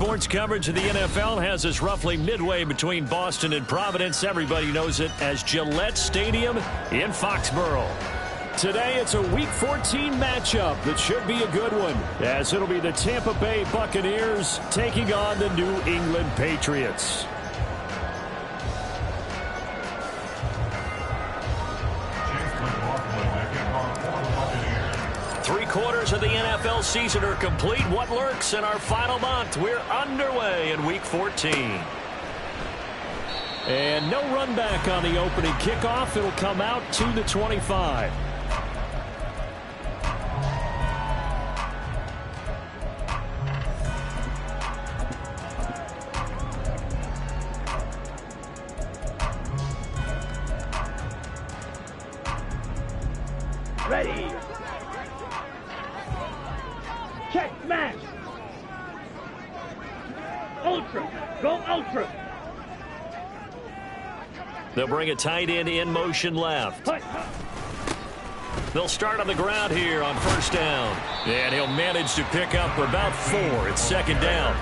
Sports coverage of the NFL has us roughly midway between Boston and Providence. Everybody knows it as Gillette Stadium in Foxborough. Today, it's a Week 14 matchup that should be a good one, as it'll be the Tampa Bay Buccaneers taking on the New England Patriots. Three-quarters of the NFL season are complete. What lurks in our final month? We're underway in Week 14. And no run back on the opening kickoff. It'll come out to the 25. Ready. Check, smash. Ultra. Go ultra. They'll bring a tight end in motion left. They'll start on the ground here on first down. And he'll manage to pick up about 4. It's second down.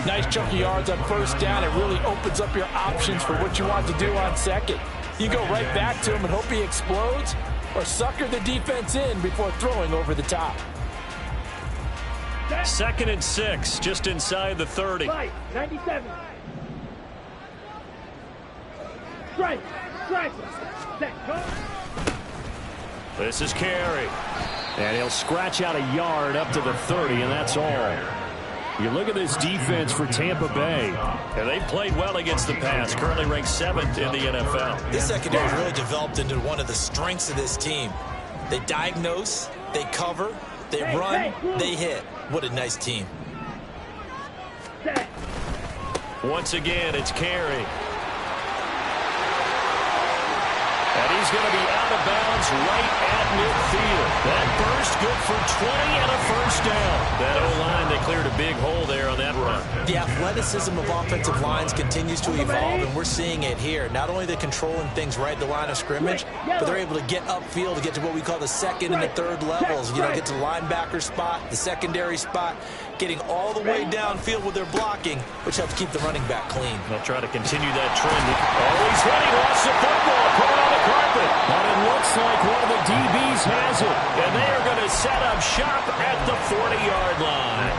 Nice chunk of yards on first down. It really opens up your options for what you want to do on second. You go right back to him and hope he explodes, or sucker the defense in before throwing over the top. Second and 6, just inside the 30. 97. Strike. Set. Go. This is Carey. And he'll scratch out a yard up to the 30, and that's all. You look at this defense for Tampa Bay, and they've played well against the pass, currently ranked 7th in the NFL. This secondary has really developed into one of the strengths of this team. They diagnose, they cover, they run, they hit. What a nice team. Once again, it's Carey. And he's going to be out of bounds right at midfield. That burst good for 20 and a first down. That O-line, they cleared a big hole there on that run. The athleticism of offensive lines continues to evolve, and we're seeing it here. Not only they're controlling things right at the line of scrimmage, but they're able to get upfield to get to what we call the second and the third levels. You know, get to the linebacker spot, the secondary spot, getting all the way downfield with their blocking, which helps keep the running back clean. They'll try to continue that trend. Oh, he's ready. Lost the football. Put it on the carpet. But it looks like one of the DBs has it. And they are going to set up shop at the 40-yard line.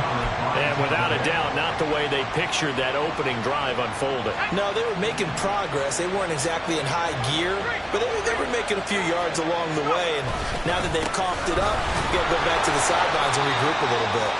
And without a doubt, not the way they pictured that opening drive unfolding. No, they were making progress. They weren't exactly in high gear, but they were making a few yards along the way. And now that they've coughed it up, you got to go back to the sidelines and regroup a little bit.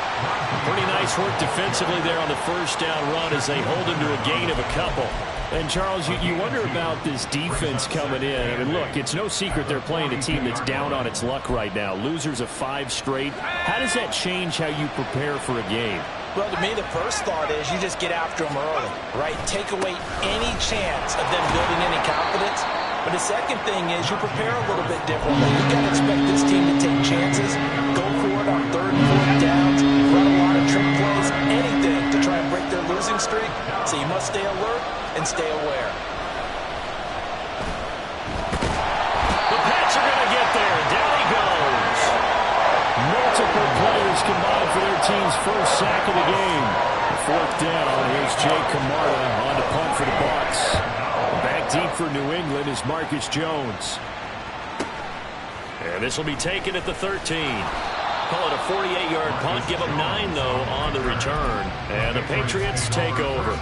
Pretty nice work defensively there on the first down run as they hold him to a gain of a couple. And, Charles, you wonder about this defense coming in. I mean, look, it's no secret they're playing a team that's down on its luck right now. Losers of 5 straight. How does that change how you prepare for a game? Well, to me, the first thought is you just get after them early, right? Take away any chance of them building any confidence. But the second thing is you prepare a little bit differently. You got to expect this team to take chances, go for it on 3rd and 4th downs, run a lot of trick plays, anything to try and break their losing streak. So you must stay alert and stay aware. The Pats are going to get there. Down he goes. Multiple players combined for their team's first sack of the game. 4th down. Here's Jake Camarda on to punt for the Bucs. Back deep for New England is Marcus Jones. And this will be taken at the 13. Call it a 48-yard punt. Give them 9, though, on the return. And the Patriots take over.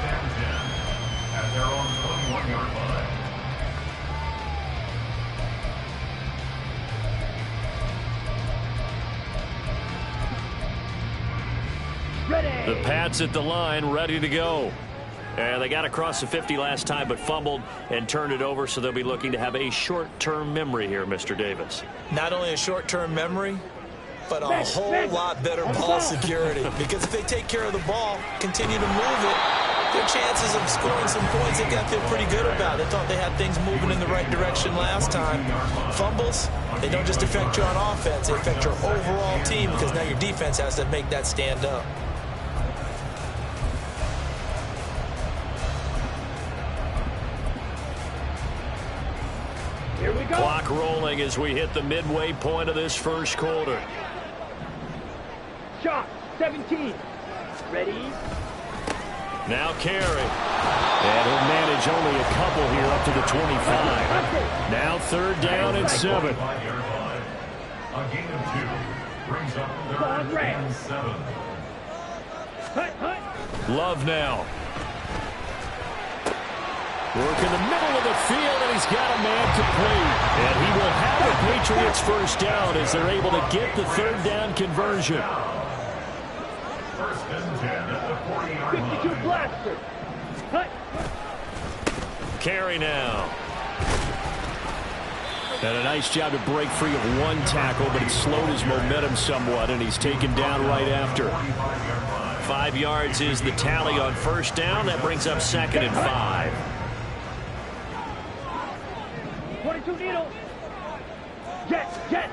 The Pats at the line, ready to go. And they got across the 50 last time, but fumbled and turned it over, so they'll be looking to have a short-term memory here, Mr. Davis. Not only a short-term memory, but a whole lot better ball security. Because if they take care of the ball, continue to move it, their chances of scoring some points, they got to feel pretty good about. They thought they had things moving in the right direction last time. Fumbles, they don't just affect you on offense, they affect your overall team, because now your defense has to make that stand up. Here we go. Clock rolling as we hit the midway point of this first quarter. Shot, 17. Ready, Now carry. And he'll manage only a couple here up to the 25. Now 3rd down and 7. A gain of 2 brings up 3rd and 7. Love now. Work in the middle of the field, and he's got a man complete. And he will have the Patriots 1st down as they're able to get the 3rd down conversion. 1st and 10 at the 40-yard line. 52 blaster. Carry now. And a nice job to break free of one tackle, but it slowed his momentum somewhat, and he's taken down right after. 5 yards is the tally on 1st down. That brings up 2nd and 5. 22 needle. Jet.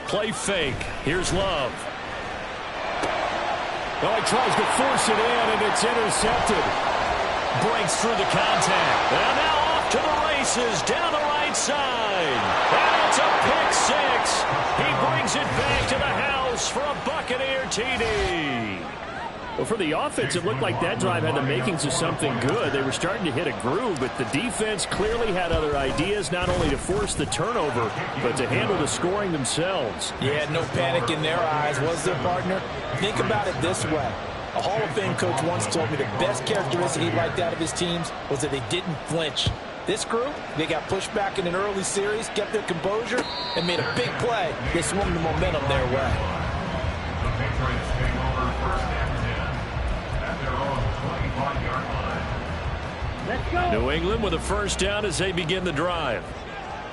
Play fake. Here's Love. Oh, he tries to force it in, and it's intercepted. Breaks through the contact. And now off to the races down the right side. And it's a pick 6. He brings it back to the house for a Buccaneer TD. Well, for the offense, it looked like that drive had the makings of something good. They were starting to hit a groove, but the defense clearly had other ideas, not only to force the turnover, but to handle the scoring themselves. Yeah, no panic in their eyes, was there, partner? Think about it this way. A Hall of Fame coach once told me the best characteristic he liked out of his teams was that they didn't flinch. This group, they got pushed back in an early series, kept their composure, and made a big play. They swung the momentum their way. The Patriots take over 1st and 10 at their own 25-yard line. Let's go. New England with a 1st down as they begin the drive.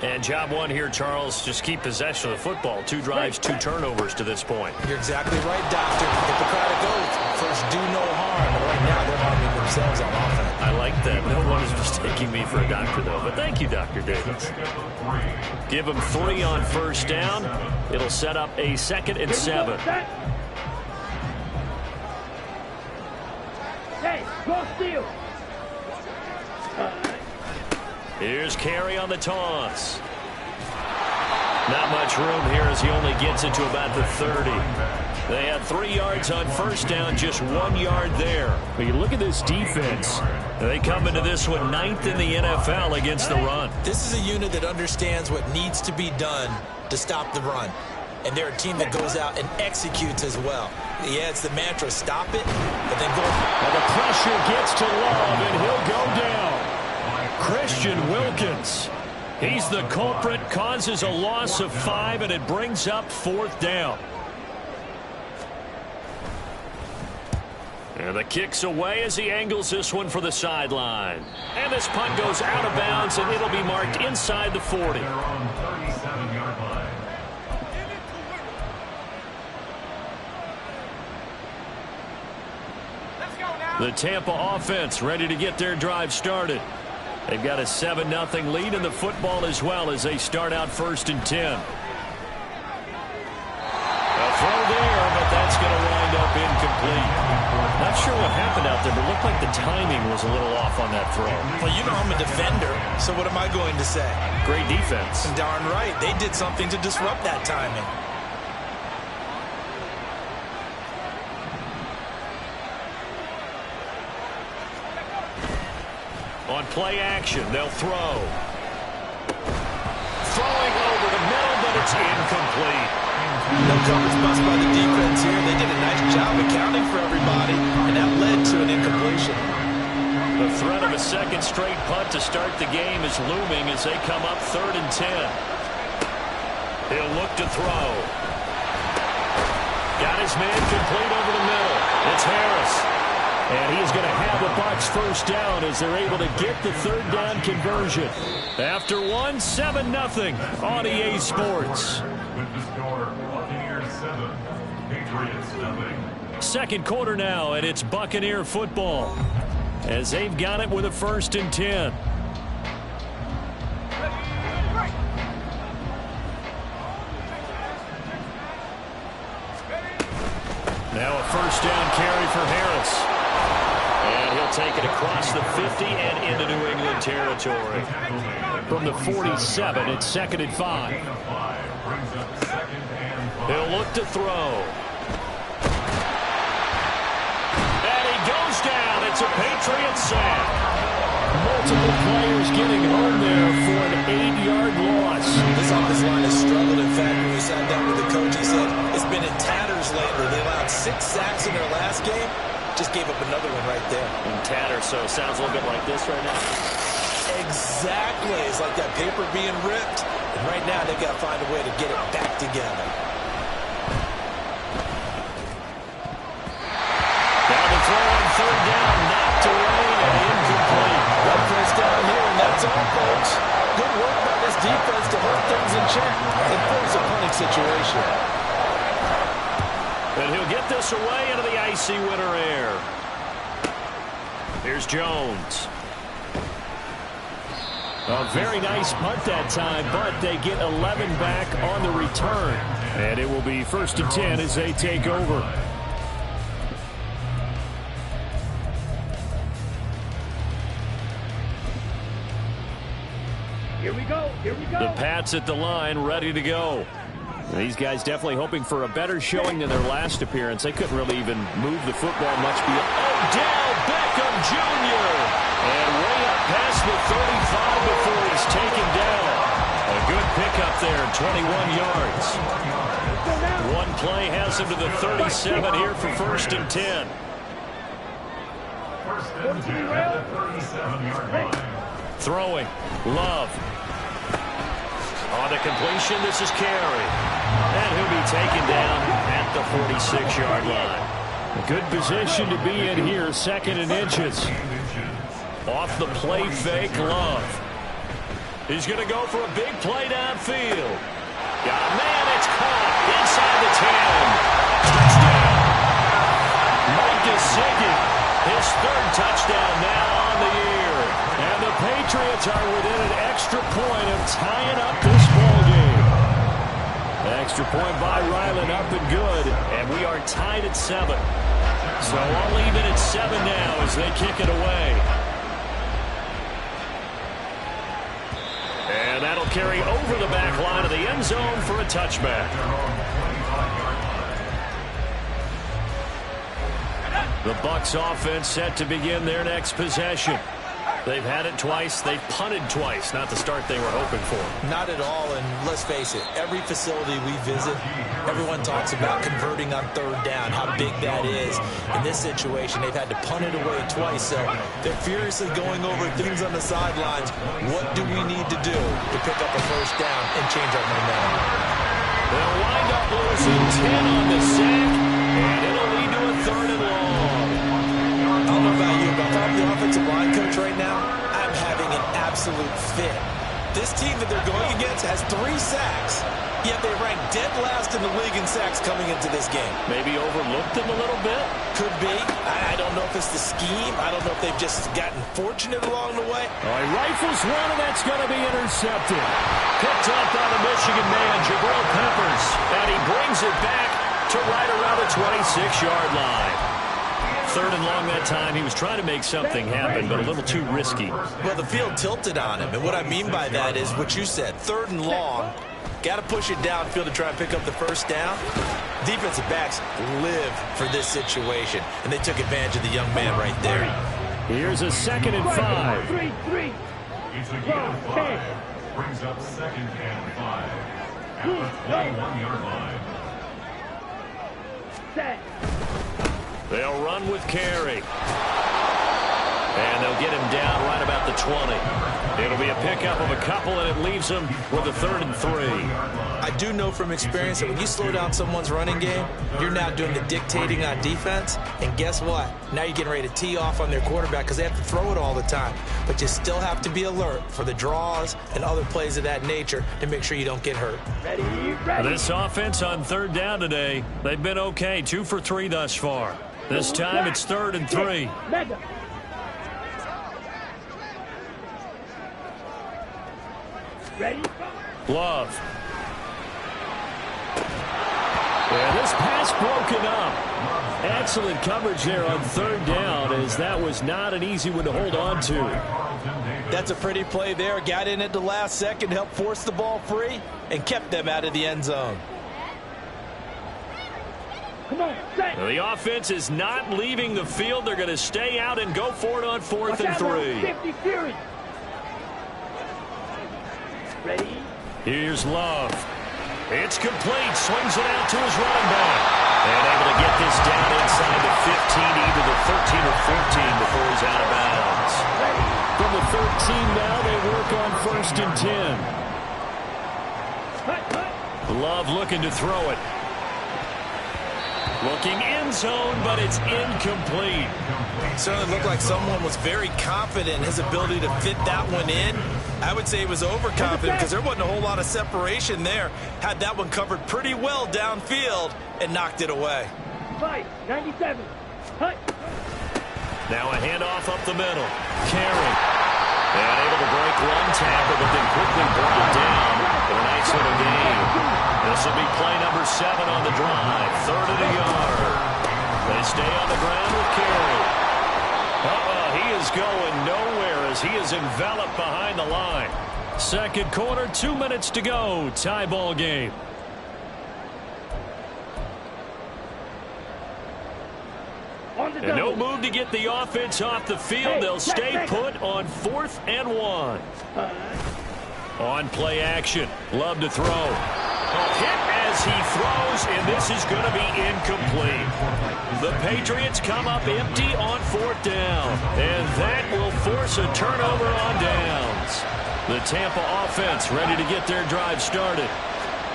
And job 1 here, Charles, just keep possession of the football. 2 drives, 2 turnovers to this point. You're exactly right, Doctor. Hippocratic oath. First, do no harm. And right now, they're harming themselves on offense. I like that. No one is mistaking me for a doctor, though. But thank you, Dr. Davis. Give them 3 on 1st down. It'll set up a 2nd and 7. Hey, go steal. Here's Carey on the toss. Not much room here as he only gets it to about the 30. They had 3 yards on 1st down, just 1 yard there. But you look at this defense. They come into this one 9th in the NFL against the run. This is a unit that understands what needs to be done to stop the run. And they're a team that goes out and executes as well. Yeah, it's the mantra, stop it, but then go. And the pressure gets to Love, and he'll go down. Christian Wilkins. He's the culprit, causes a loss of 5, and it brings up 4th down. And the kick's away as he angles this one for the sideline. And this punt goes out of bounds, and it'll be marked inside the 40. They're on 37-yard line. The Tampa offense ready to get their drive started. They've got a 7-0 lead in the football as well as they start out 1st and 10. A throw there, but that's going to wind up incomplete. Not sure what happened out there, but it looked like the timing was a little off on that throw. Well, you know I'm a defender, so what am I going to say? Great defense. Darn right. They did something to disrupt that timing. On play action, they'll throw. Throwing over the middle, but it's incomplete. No coverage bust by the defense here. They did a nice job accounting for everybody, and that led to an incompletion. The threat of a 2nd straight punt to start the game is looming as they come up 3rd and 10. He'll look to throw. Got his man complete over the middle. It's Harris. And he's going to have the Bucs 1st down as they're able to get the 3rd down conversion. After 7-0 on EA Sports. With the score, Buccaneers 7, Patriots 0. 2nd quarter now, and it's Buccaneer football as they've got it with a 1st and 10. Now a 1st down carry for Harris. And he'll take it across the 50 and into New England territory. From the 47, it's 2nd and 5. He'll look to throw. And he goes down. It's a Patriots sack. Multiple players getting home there for an 8-yard loss. This offensive line has struggled. In fact, when we sat down with the coach, he said it's been in tatters lately. They allowed 6 sacks in their last game. Just gave up another one right there. In tatters, so it sounds a little bit like this right now. Exactly. It's like that paper being ripped. And right now, they've got to find a way to get it back together. Down to throw on third down, knocked away and incomplete. One place down here, and that's all, folks. Good work by this defense to hold things in check and force a punting situation. And he'll get this away into the icy winter air. Here's Jones. A very nice punt that time, but they get 11 back on the return. And it will be 1st and 10 as they take over. Here we go. Here we go. The Pats at the line, ready to go. These guys definitely hoping for a better showing than their last appearance. They couldn't really even move the football much beyond. Odell Beckham Jr. And way up past the 35 before he's taken down. A good pickup there, 21 yards. One play has him to the 37 here for 1st and 10. First and 10 at the 37-yard line. Throwing, Love. On the completion, this is Carey. And he'll be taken down at the 46-yard line. A good position to be in here, 2nd and inches. Off the play fake, Love. He's going to go for a big play downfield. Got a man, it's caught inside the 10. Touchdown! Mike Gesicki, his 3rd touchdown now on the year. And the Patriots are within an extra point of tying up this ball game. Extra point by Ryland, up and good. And we are tied at 7. So I'll leave it at 7 now as they kick it away. And that'll carry over the back line of the end zone for a touchback. The Bucs offense set to begin their next possession. They've had it twice. They've punted twice. Not the start they were hoping for. Not at all, and let's face it, every facility we visit, everyone talks about converting on 3rd down, how big that is. In this situation, they've had to punt it away twice, so they're furiously going over things on the sidelines. What do we need to do to pick up a 1st down and change our momentum? They'll wind up losing 10 on the sack, and it'll lead to a 3rd and long. I don't know about you, but if I'm the offensive line coach right now, I'm having an absolute fit. This team that they're going against has 3 sacks, yet they rank dead last in the league in sacks coming into this game. Maybe overlooked them a little bit? Could be. I don't know if it's the scheme. I don't know if they've just gotten fortunate along the way. He rifles one, and that's going to be intercepted. Picked up by the Michigan man, Jabril Peppers. And he brings it back to right around the 26-yard line. 3rd and long that time. He was trying to make something happen, but a little too risky. Well, the field tilted on him, and what I mean by that is what you said. 3rd and long, got to push it downfield to try and pick up the 1st down. Defensive backs live for this situation, and they took advantage of the young man right there. Here's a 2nd and 5. 3. It's a gain of 5. Brings up 2nd and 5 at the 21-yard line. Set. They'll run with Carey. And they'll get him down right about the 20. It'll be a pickup of a couple, and it leaves them with a 3rd and 3. I do know from experience that when you slow down someone's running game, you're now doing the dictating on defense. And guess what? Now you're getting ready to tee off on their quarterback because they have to throw it all the time. But you still have to be alert for the draws and other plays of that nature to make sure you don't get hurt. Ready. This offense on 3rd down today, they've been okay. 2 for 3 thus far. This time it's 3rd and 3. Mega. Ready? Love. And this pass broken up. Excellent coverage there on 3rd down, as that was not an easy one to hold on to. That's a pretty play there. Got in at the last second, helped force the ball free, and kept them out of the end zone. Come on, set. The offense is not leaving the field. They're going to stay out and go for it on 4th and 3. 50 Fury. Ready? Here's Love. It's complete. Swings it out to his running back. And able to get this down inside the 15, either the 13 or 14 before he's out of bounds. From the 13 now, they work on 1st and 10. Love looking to throw it. Looking end zone, but it's incomplete. Certainly looked like someone was very confident in his ability to fit that one in. I would say he was overconfident because there wasn't a whole lot of separation there. Had that one covered pretty well downfield and knocked it away. 97. Hut. Now a handoff up the middle. Carey. And able to break one tackle, but then quickly brought down in a nice little game. This will be play number 7 on the drive. 3rd and a yard. They stay on the ground with Carey. He is going nowhere as he is enveloped behind the line. Second quarter, 2 minutes to go. Tie ball game. And no move to get the offense off the field. They'll stay put on 4th and 1. On play action. Love to throw. Hit as he throws, and this is going to be incomplete. The Patriots come up empty on 4th down, and that will force a turnover on downs. The Tampa offense ready to get their drive started.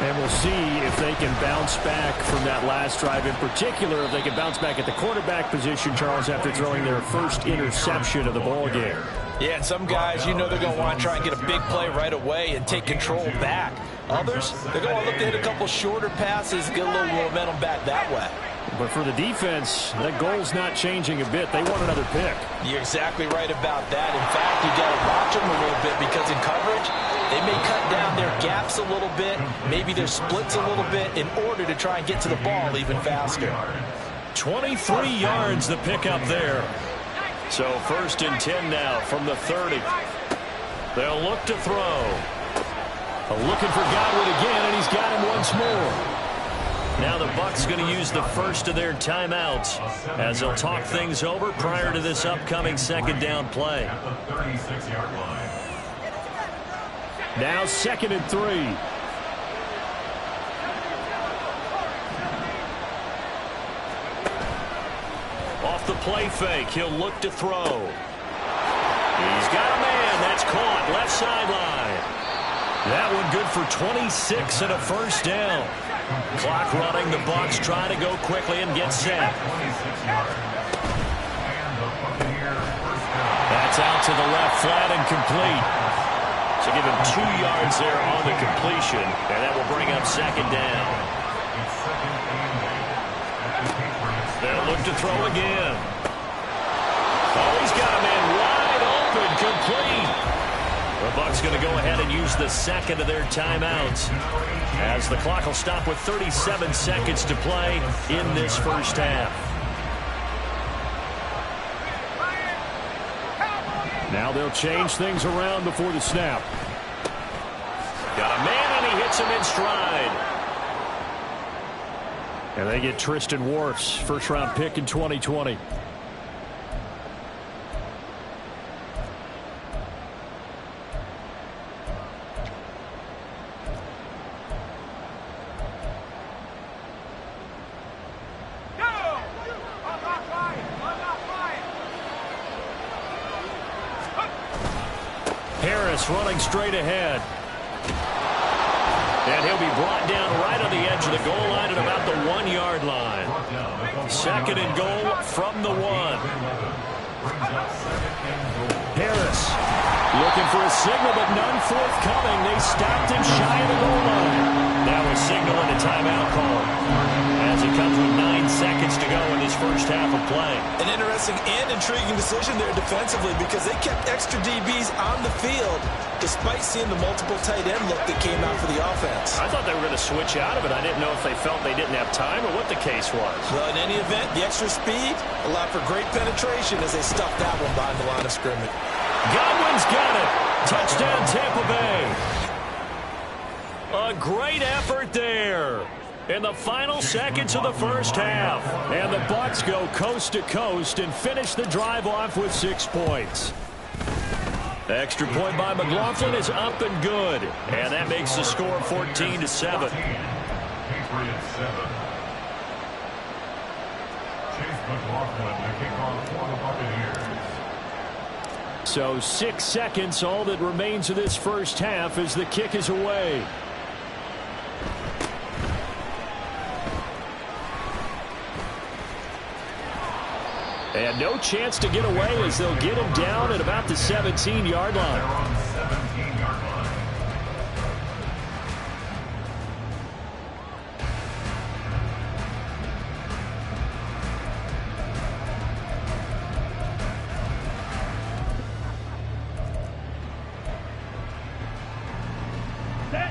And we'll see if they can bounce back from that last drive. In particular, if they can bounce back at the quarterback position, Charles, after throwing their first interception of the ball game. Yeah, and some guys, you know they're going to want to try and get a big play right away and take control back. Others, they're going to look to hit a couple shorter passes, get a little momentum back that way. But for the defense, that goal's not changing a bit. They want another pick. You're exactly right about that. In fact, you got to watch them a little bit because in coverage, they may cut down their gaps a little bit, maybe their splits a little bit in order to try and get to the ball even faster. 23 yards the pickup there. So 1st and 10 now from the 30. They'll look to throw. Looking for Godwin again, and he's got him once more. Now the Bucs going to use the first of their timeouts as they'll talk things over prior to this upcoming 2nd down play. Now 2nd and 3. Off the play fake, he'll look to throw. He's got a man. That's caught. Left sideline. That one good for 26 and a 1st down. Clock running. The Bucs trying to go quickly and get set. That's out to the left flat and complete. So give him 2 yards there on the completion, and that will bring up 2nd down. They'll look to throw again. Oh, he's got a man wide open, complete. The Bucs going to go ahead and use the 2nd of their timeouts as the clock will stop with 37 seconds to play in this 1st half. Now they'll change things around before the snap. Got a man, and he hits him in stride. And they get Tristan Wirfs, 1st-round pick in 2020. Running straight ahead. And he'll be brought down right on the edge of the goal line at about the 1-yard line. 2nd and goal from the 1. Harris looking for a signal, but none forthcoming. They stopped him shy of the goal line. Now a signal and a timeout call as it comes with 9 seconds to go in this 1st half of play. An interesting and intriguing decision there defensively because they kept extra DBs on the field despite seeing the multiple tight end look that came out for the offense. I thought they were going to switch out of it. I didn't know if they felt they didn't have time or what the case was. Well, in any event, the extra speed allowed for great penetration as they stuffed that one behind the line of scrimmage. Godwin's got it. Touchdown, Tampa Bay. A great effort there. In the final seconds of the first half. And the Bucs go coast to coast and finish the drive off with 6 points. The extra point by McLaughlin is up and good. And that makes the score 14-7. Patriots 7. Chase McLaughlin, the kickoff for the Buccaneers. So 6 seconds, all that remains of this first half as the kick is away. And no chance to get away as they'll get him down at about the 17-yard line. They're on the 17-yard line. Set.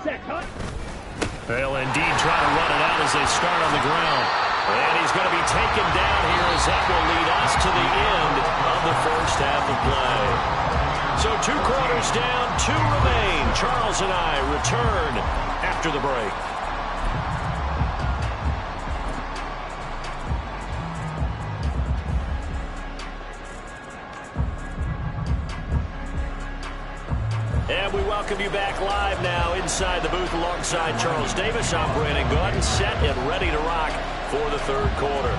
Set, hut. They'll indeed try to run it out as they start on the ground. And he's going to be taken down here as that will lead us to the end of the first half of play. So 2 quarters down, 2 remain. Charles and I return after the break. And we welcome you back live now inside the booth alongside Charles Davis. I'm Brandon Gordon, set and ready to rock for the third quarter.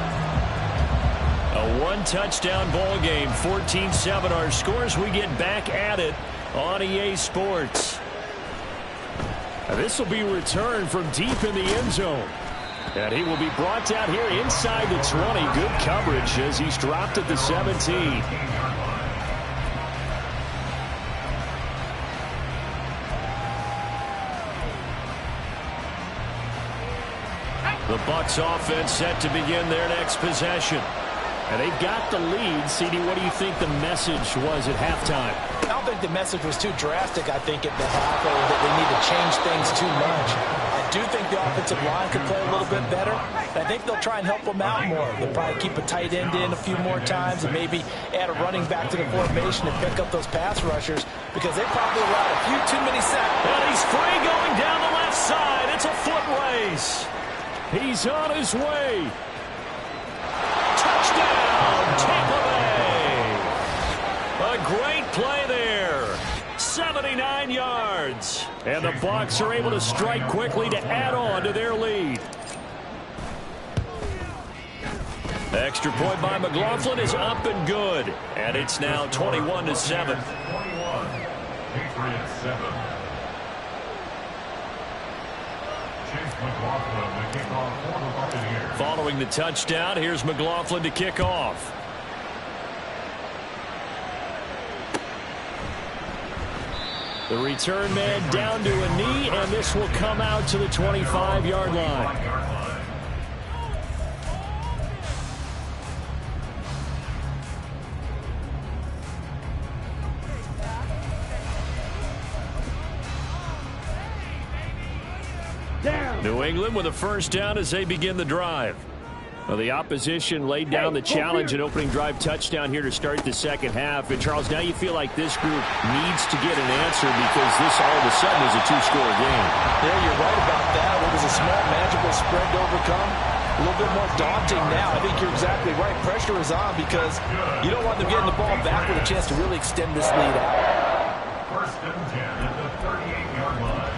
A 1-touchdown ball game, 14-7 our scores. We get back at it on EA Sports. This will be returned from deep in the end zone. And he will be brought down here inside the 20. Good coverage as he's dropped at the 17. The Bucs offense set to begin their next possession. And they've got the lead. CD, what do you think the message was at halftime? I don't think the message was too drastic, I think, at the half, or that they need to change things too much. I do think the offensive line could play a little bit better. I think they'll try and help them out more. They'll probably keep a tight end in a few more times and maybe add a running back to the formation and pick up those pass rushers because they probably allowed a few too many sacks. And he's free going down the left side. It's a foot race. He's on his way. Touchdown, Tampa Bay. A great play there. 79 yards. And the Bucs are able to strike quickly to add on to their lead. The extra point by McLaughlin is up and good. And it's now 21-7. 21. Patriots 7. Chase McLaughlin, the kickoff for the Buccaneers. Following the touchdown, here's McLaughlin to kick off. The return man down to a knee, and this will come out to the 25-yard line. New England with a first down as they begin the drive. Well, the opposition laid down the challenge and opening drive touchdown here to start the second half. And, Charles, now you feel like this group needs to get an answer because this all of a sudden is a 2-score game. Yeah, you're right about that. It was a small, manageable spread to overcome. A little bit more daunting now. I think you're exactly right. Pressure is on because you don't want them getting the ball back with a chance to really extend this lead out. First and 10 at the 38-yard line.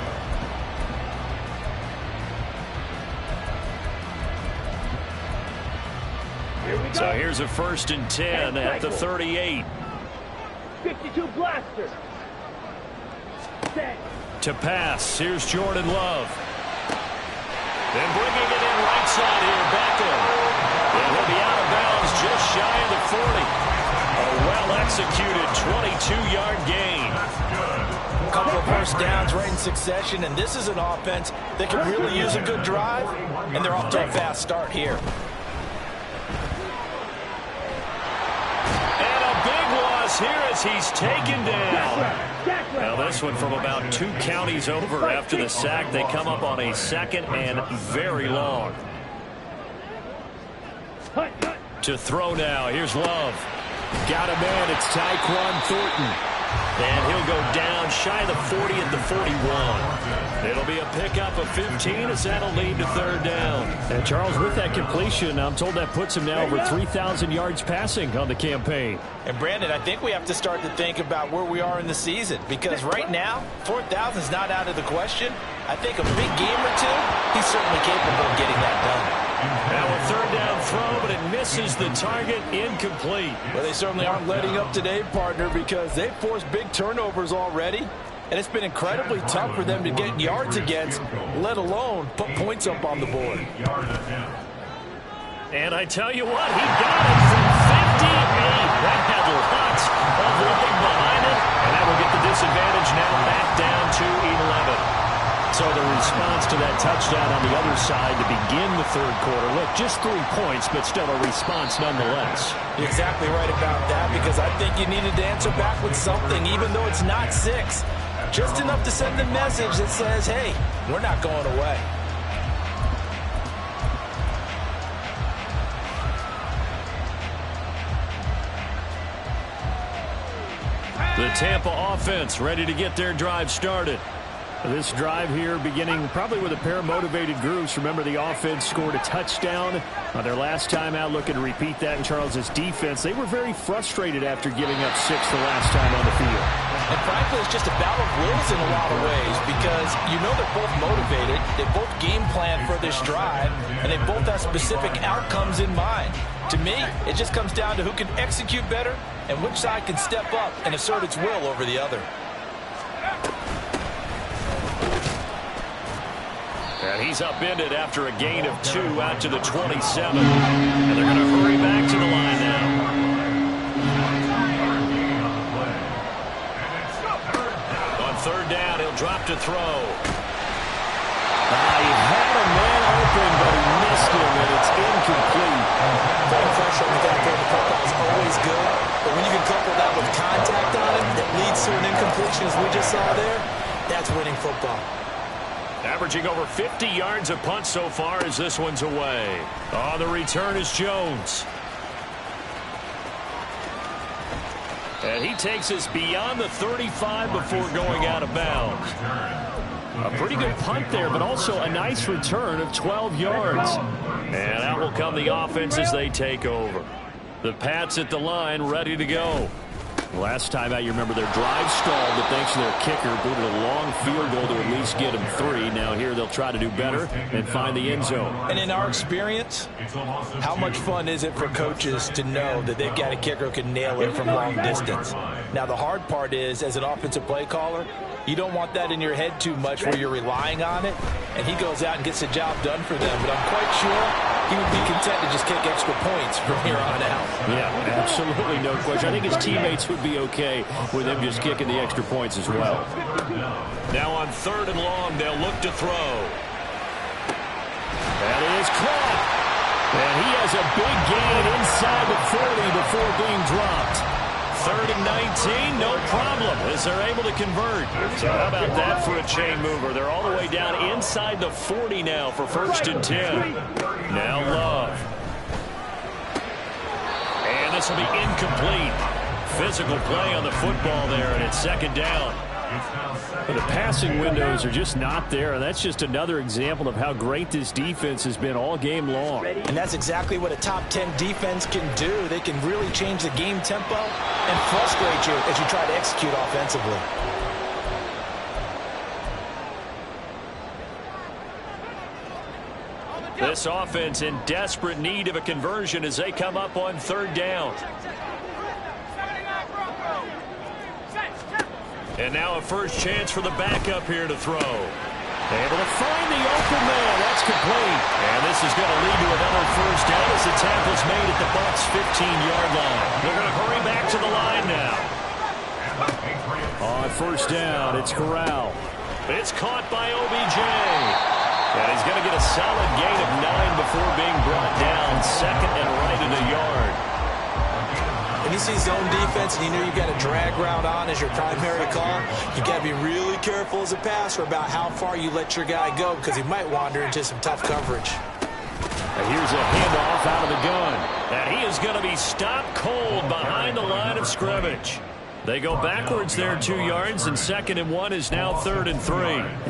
So here's a first and 10 at the 38. 52 blaster. Set. To pass, here's Jordan Love. Then bringing it in right side here, Beckham. And he'll be out of bounds just shy of the 40. A well-executed 22-yard gain. A couple of first downs right in succession, and this is an offense that can really use a good drive, and they're off to a fast start here. Here as he's taken down. Now this one from about 2 counties over after the sack. They come up on a second and very long. To throw now. Here's Love. Got a man. It's Tyquan Thornton. And he'll go down shy of the 40 at the 41. It'll be a pickup of 15 as that'll lead to third down. And Charles, with that completion, I'm told that puts him now over 3,000 yards passing on the campaign. And Brandon, I think we have to start to think about where we are in the season, because right now, 4,000 is not out of the question. I think a big game or two, he's certainly capable of getting that done. Now a third down throw, but it misses the target, incomplete. Well, they certainly aren't letting up today, partner, because they've forced big turnovers already. And it's been incredibly tough for them to get yards against, let alone put points up on the board. And I tell you what, he got it from 58. That had lots of room behind it. And that will get the disadvantage now back down to 11. So the response to that touchdown on the other side to begin the third quarter. Look, just 3 points, but still a response nonetheless. You're exactly right about that, because I think you needed to answer back with something, even though it's not 6. Just enough to send a message that says, hey, we're not going away. The Tampa offense ready to get their drive started. This drive here beginning probably with a pair of motivated Guruz. Remember, the offense scored a touchdown on their last time out. Looking to repeat that in Charles's defense. They were very frustrated after giving up 6 the last time on the field. And frankly, it's just a battle of wills in a lot of ways, because you know they're both motivated. They both game plan for this drive, and they both have specific outcomes in mind. To me, it just comes down to who can execute better and which side can step up and assert its will over the other. And he's upended after a gain of 2 out to the 27. And they're going to hurry back to the line now. On third down, he'll drop to throw. He had a man open, but he missed him, and it's incomplete. Putting pressure on the guy throwing the football is always good, but when you can couple that with contact on it that leads to an incompletion, as we just saw there, that's winning football. Averaging over 50 yards a punt so far as this one's away. On the return is Jones. And he takes us beyond the 35 before going out of bounds. A pretty good punt there, but also a nice return of 12 yards. And out will come the offense as they take over. The Pats at the line, ready to go. Last time out, you remember their drive stalled, but thanks to their kicker, booted a long field goal to at least get them 3. Now here they'll try to do better and find the end zone. And in our experience, how much fun is it for coaches to know that they've got a kicker who can nail it from long distance? Now the hard part is, as an offensive play caller, you don't want that in your head too much where you're relying on it, and he goes out and gets the job done for them. But I'm quite sure he would be content to just kick extra points from here on out. Yeah, absolutely no question. I think his teammates would be okay with him just kicking the extra points as well. Now on third and long, they'll look to throw. That is caught. And he has a big gain inside the 40 before being dropped. Third and 19, no problem, as they're able to convert. So how about that for a chain mover? They're all the way down inside the 40 now for first and 10. Now Love. And this will be incomplete. Physical play on the football there, and it's second down. But the passing windows are just not there, and that's just another example of how great this defense has been all game long. And that's exactly what a top 10 defense can do. They can really change the game tempo and frustrate you as you try to execute offensively. This offense in desperate need of a conversion as they come up on third down. And now a first chance for the backup here to throw. Able to find the open man. That's complete. And this is going to lead to another first down as the tackle's made at the Bucs' 15-yard line. They're going to hurry back to the line now. On first down, it's Corral. It's caught by OBJ. And he's going to get a solid gain of 9 before being brought down. Second and right in the yard. When you see zone defense and you know you've got a drag route on as your primary call, you've got to be really careful as a passer about how far you let your guy go, because he might wander into some tough coverage. And here's a handoff out of the gun. And he is going to be stopped cold behind the line of scrimmage. They go backwards there 2 yards, and 2nd and 1 is now 3rd and 3.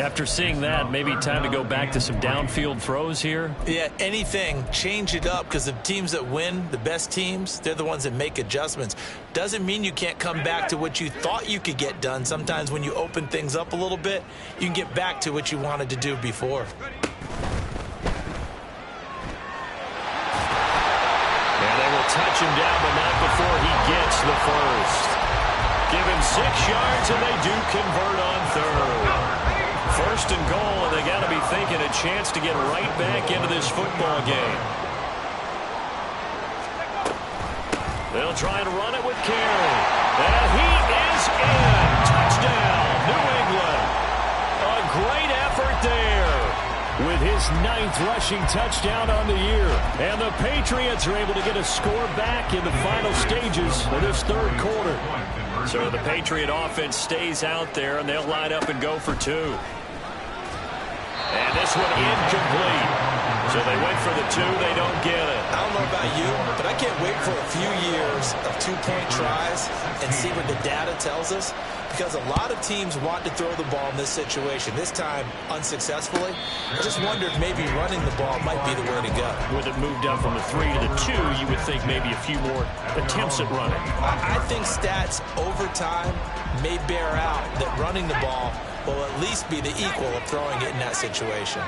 After seeing that, maybe time to go back to some downfield throws here. Yeah, anything. Change it up, because the teams that win, the best teams, they're the ones that make adjustments. Doesn't mean you can't come back to what you thought you could get done. Sometimes when you open things up a little bit, you can get back to what you wanted to do before. And they will touch him down, but not before he gets the first. Give him 6 yards, and they do convert on 3rd. 1st and goal, and they got to be thinking a chance to get right back into this football game. They'll try to run it with Carey. And he is in. Touchdown, New England. A great effort there with his 9th rushing touchdown on the year. And the Patriots are able to get a score back in the final stages of this 3rd quarter. So the Patriot offense stays out there, and they'll line up and go for 2. And this one incomplete. So they went for the 2. They don't get it. I don't know about you, but I can't wait for a few years of 2-point tries and see what the data tells us, because a lot of teams want to throw the ball in this situation. This time, unsuccessfully. I just wonder if maybe running the ball might be the way to go. With it moved up from the 3 to the 2, you would think maybe a few more attempts at running. I think stats over time may bear out that running the ball will at least be the equal of throwing it in that situation.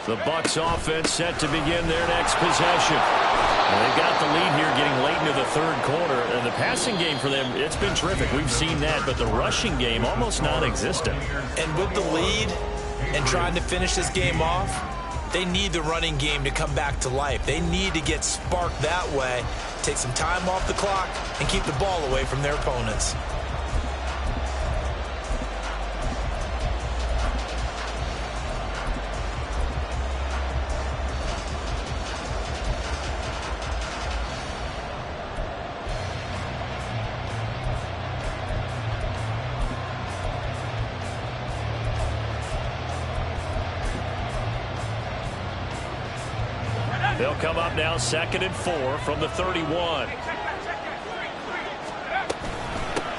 The Bucs offense set to begin their next possession. And they've got the lead here getting late into the 3rd quarter. And the passing game for them, it's been terrific. We've seen that. But the rushing game, almost non-existent. And with the lead and trying to finish this game off, they need the running game to come back to life. They need to get sparked that way, take some time off the clock, and keep the ball away from their opponents. They'll come up now 2nd and 4 from the 31.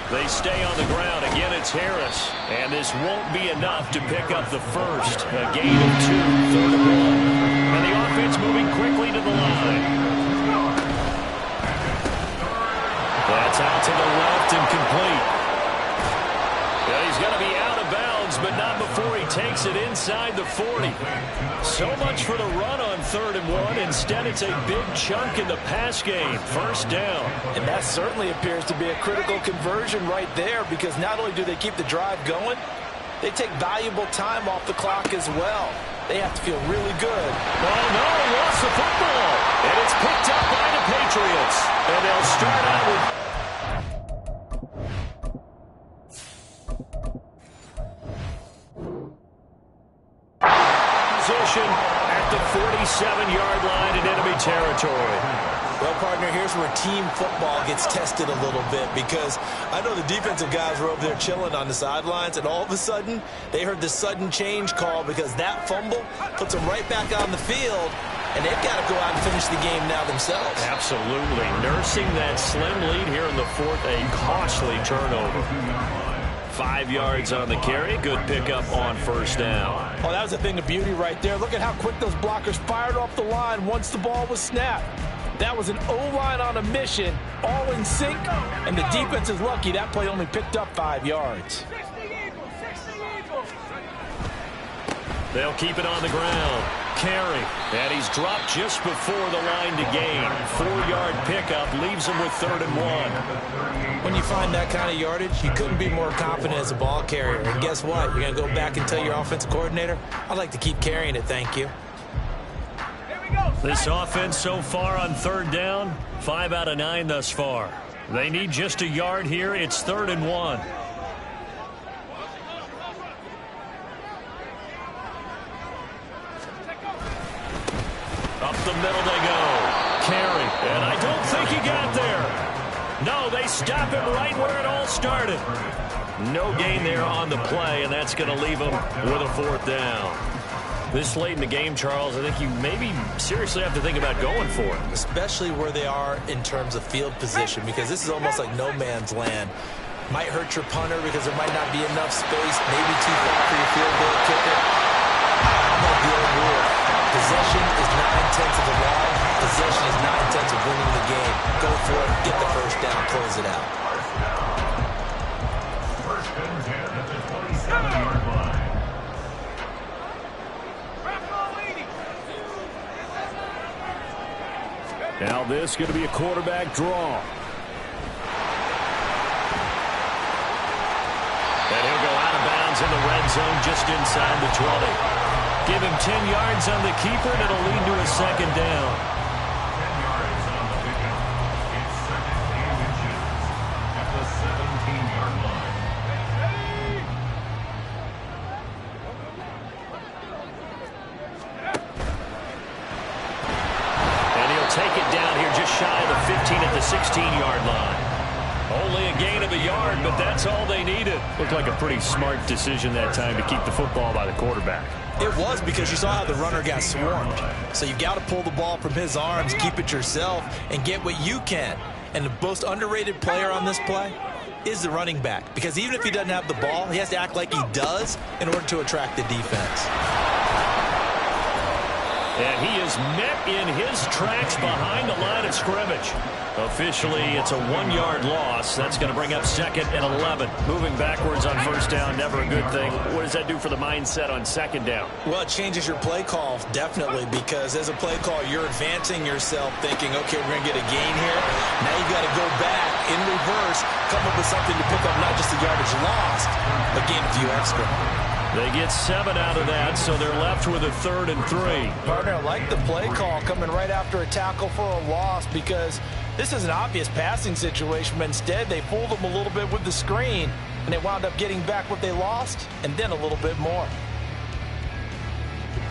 They stay on the ground. Again, it's Harris. And this won't be enough to pick up the first. A gain of 2, 3rd and 1. And the offense moving quickly to the line. That's out to the left and complete. Well, he's going to be out of bounds, but not before he takes it inside the 40. So much for the run on 3rd and 1. Instead, it's a big chunk in the pass game. 1st down. And that certainly appears to be a critical conversion right there, because not only do they keep the drive going, they take valuable time off the clock as well. They have to feel really good. Oh, no, he lost the football. And it's picked up by the Patriots. And they'll start out with position at the 47-yard line in enemy territory. Well, partner, here's where team football gets tested a little bit, because I know the defensive guys were over there chilling on the sidelines, and all of a sudden, they heard the sudden change call, because that fumble puts them right back on the field, and they've got to go out and finish the game now themselves. Absolutely. Nursing that slim lead here in the 4th, a costly turnover. 5 yards on the carry. Good pickup on 1st down. Oh, that was a thing of beauty right there. Look at how quick those blockers fired off the line once the ball was snapped. That was an O-line on a mission, all in sync, and the defense is lucky that play only picked up 5 yards. They'll keep it on the ground. Carey, and he's dropped just before the line to gain. 4-yard pickup leaves him with 3rd and 1. When you find that kind of yardage, you couldn't be more confident as a ball carrier. And guess what? You're going to go back and tell your offensive coordinator, I'd like to keep carrying it, thank you. This offense so far on 3rd down, 5 out of 9 thus far. They need just a yard here. It's 3rd and 1. Up the middle they go. Carey, and I don't think he got there. No, they stop him right where it all started. No gain there on the play, and that's going to leave him with a 4th down. This late in the game, Charles, I think you maybe seriously have to think about going for it. Especially where they are in terms of field position, because this is almost like no man's land. Might hurt your punter because there might not be enough space, maybe too far for your field goal kicker. I'm like the old rule. Possession is 9/10 of the line. Possession is 9/10 of winning the game. Go for it, get the first down, close it out. First and 10 at the 27-yard line. Now this is going to be a quarterback draw. And he'll go out of bounds in the red zone just inside the 20. Give him 10 yards on the keeper, and it'll lead to a second down. 10 yards on the pickup. It's second and inches at the 17-yard line. And he'll take it down here just shy of the 15 at the 16-yard line. Only a gain of a yard, but that's all they needed. Looked like a pretty smart decision that time to keep the football by the quarterback. It was, because you saw how the runner got swarmed. So you got to pull the ball from his arms, keep it yourself, and get what you can. And the most underrated player on this play is the running back, because even if he doesn't have the ball, he has to act like he does in order to attract the defense. And he is met in his tracks behind the line of scrimmage. Officially, it's a 1-yard loss. That's going to bring up second and 11. Moving backwards on first down, never a good thing. What does that do for the mindset on second down? Well, it changes your play call, definitely, because as a play call, you're advancing yourself thinking, okay, we're going to get a gain here. Now you've got to go back in reverse, come up with something to pick up not just the yardage lost, but gain a few extra. They get 7 out of that, so they're left with a 3rd and 3. Partner, I like the play call coming right after a tackle for a loss, because this is an obvious passing situation, but instead they fooled them a little bit with the screen, and they wound up getting back what they lost, and then a little bit more.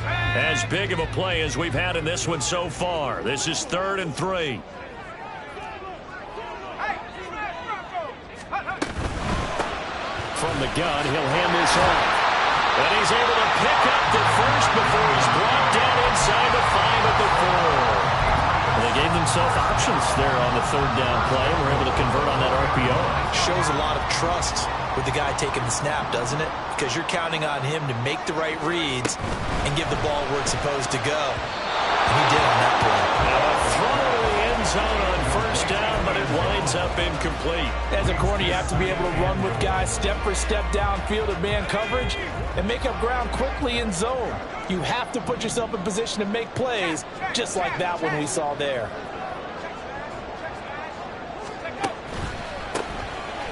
As big of a play as we've had in this one so far. This is 3rd and 3. From the gun, he'll hand this off. And he's able to pick up the first before he's brought down inside the 5 at the 4. They gave themselves options there on the 3rd down play, and were able to convert on that RPO. Shows a lot of trust with the guy taking the snap, doesn't it? Because you're counting on him to make the right reads and give the ball where it's supposed to go. And he did on that play. Now a throw in the end zone on first down, but it winds up incomplete. As a corner, you have to be able to run with guys step for step downfield of man coverage and make up ground quickly in zone. You have to put yourself in position to make plays, just like that one we saw there.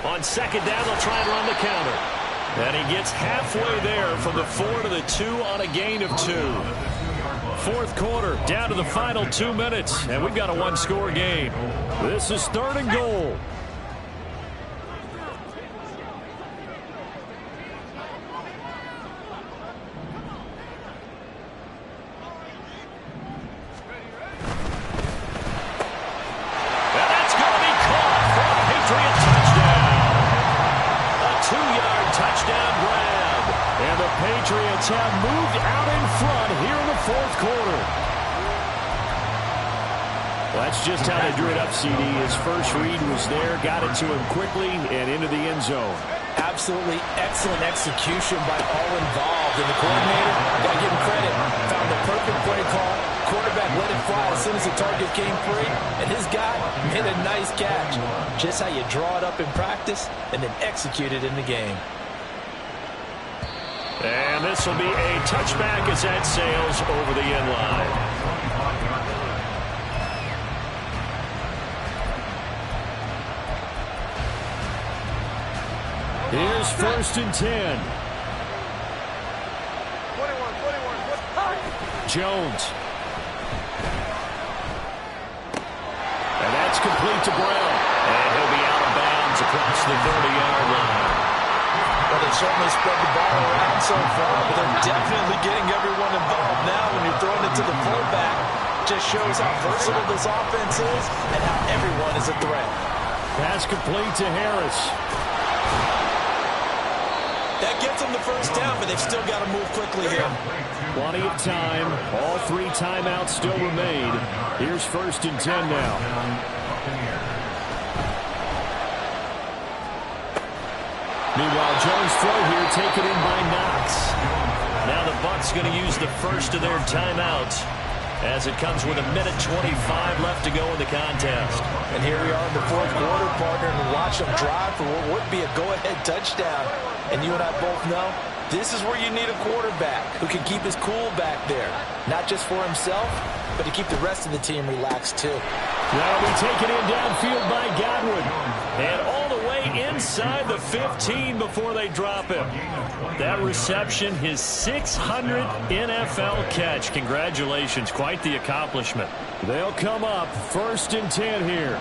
On second down, they'll try and run the counter. And he gets halfway there from the 4 to the 2 on a gain of 2. 4th quarter, down to the final 2 minutes, and we've got a 1-score game. This is 3rd and goal. And that's going to be caught for a Patriot touchdown. A 2-yard touchdown grab. And the Patriots have moved out in front here in the 4th quarter. Well, that's just how they drew it up, CD. His first read was there, got it to him quickly, and into the end zone. Absolutely excellent execution by all involved. And the coordinator, got to give him credit, found the perfect play call. Quarterback let it fly as soon as the target came free, and his guy made a nice catch. Just how you draw it up in practice and then execute it in the game. And this will be a touchback as that sails over the end line. Here's 1st and 10. Jones. And that's complete to Brown. And he'll be out of bounds across the 30-yard line. Well, they've certainly spread the ball around so far, but they're definitely getting everyone involved now when you're throwing it to the fullback. Just shows how versatile this offense is and how everyone is a threat. Pass complete to Harris. That gets them the first down, but they've still got to move quickly here. Plenty of time. All 3 timeouts still remain. Here's 1st and 10 now. Meanwhile, Jones' throw here taken in by Knox. Now the Bucs going to use the first of their timeouts as it comes with 1:25 left to go in the contest. And here we are in the fourth quarter, partner, and watch them drive for what would be a go-ahead touchdown. And you and I both know this is where you need a quarterback who can keep his cool back there. Not just for himself, but to keep the rest of the team relaxed too. That'll be taken in downfield by Godwin. And all the way inside the 15 before they drop him. That reception, his 600th NFL catch. Congratulations, quite the accomplishment. They'll come up 1st and 10 here.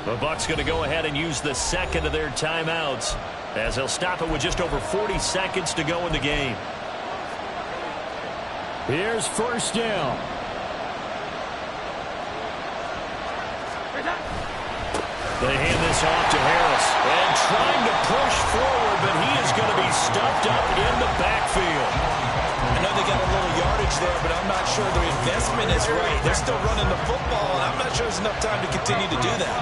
The Bucs going to go ahead and use the second of their timeouts as they'll stop it with just over 40 seconds to go in the game. Here's 1st down. They hand this off to Harris and trying to push forward, but he is going to be stuffed up in the backfield. I know they got a little yardage there, but I'm not sure their investment is right. They're still running the football, and I'm not sure there's enough time to continue to do that.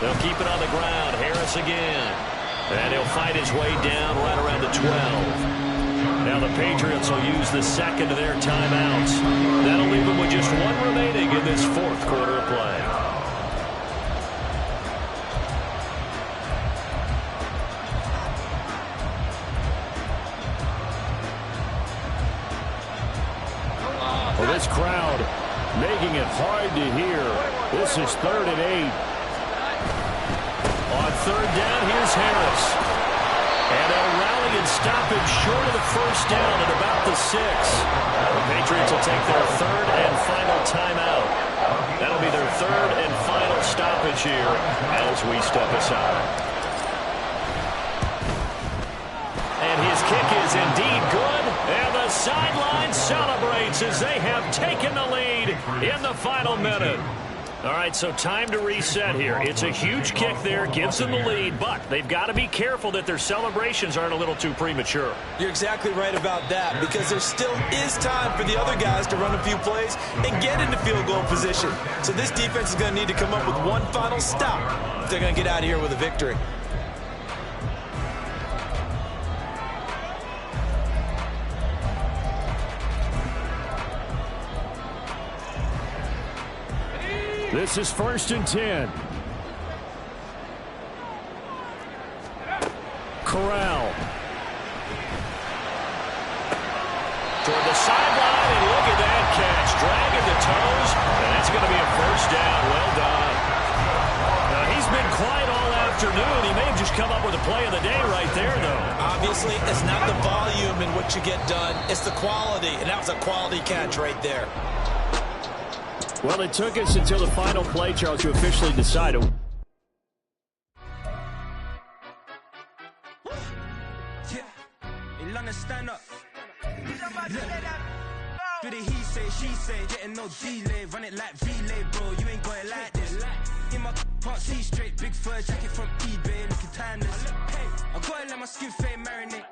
They'll keep it on the ground. Harris again. And he'll fight his way down right around the 12. Now the Patriots will use the second of their timeouts. That'll leave them with just one remaining in this fourth quarter of play. Well, this crowd making it hard to hear. This is 3rd and 8. On 3rd down, here's Harris. And they'll rally and stop him short of the 1st down at about the 6. The Patriots will take their 3rd and final timeout. That'll be their 3rd and final stoppage here as we step aside. And his kick is indeed good. And the sideline celebrates as they have taken the lead in the final minute. All right, so time to reset here. It's a huge kick there, gives them the lead, but they've got to be careful that their celebrations aren't a little too premature. You're exactly right about that, because there still is time for the other guys to run a few plays and get into field goal position. So this defense is going to need to come up with one final stop if they're going to get out of here with a victory. This is 1st and 10. Corral. Toward the sideline, and look at that catch. Dragging the toes, and that's going to be a 1st down. Well done. Now, he's been quiet all afternoon. He may have just come up with a play of the day right there, though. Obviously, it's not the volume in what you get done. It's the quality, and that was a quality catch right there. Well, it took us until the final play, Charles, to officially decide it. Stand up. Do the he say, she say, getting no delay, run it like relay, bro. You ain't got it like this. In my can't see straight, big fur jacket from eBay, looking timeless. I gotta let my skin fade marinate.